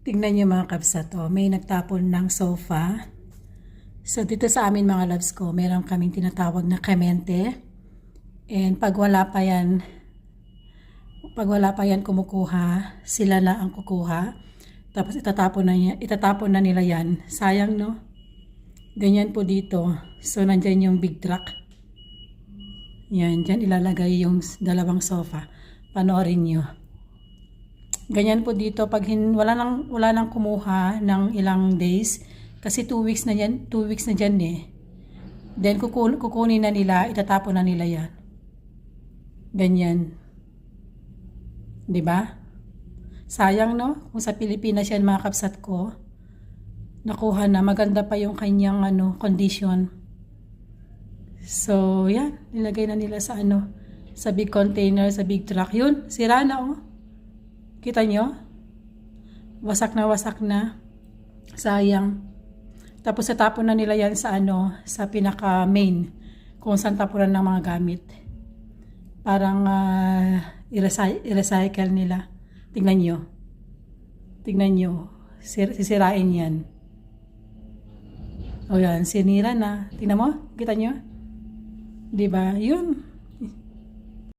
Tingnan niyo mga kabsat, may nagtapon ng sofa. So dito sa amin mga loves ko, meron kaming tinatawag na kemente. And pag wala pa yan kumukuha, sila na ang kukuha. Tapos itatapon na nila yan. Sayang no? Ganyan po dito. So nandyan yung big truck. Yan, dyan ilalagay yung dalawang sofa. Panoorin nyo. Ganyan po dito pag wala nang kumuha ng ilang days kasi 2 weeks na diyan eh. Then kukunin na nila, itatapon na nila 'yan. Ganyan. 'Di ba? Sayang no, kung sa Pilipinas yan mga kapsat ko. Nakuha na, maganda pa yung kanyang condition. So, yan, nilagay na nila sa sa big container, sa big truck. Yun, sira na oh. Kita nyo? Wasak na. Sayang. Tapos natapon na nila yan sa sa pinaka main. Kung saan tapunan ng mga gamit. Parang i-recycle nila. Tingnan nyo. Sisirain yan. O yan, sinira na. Tingnan mo? Kita nyo? Diba? Yun.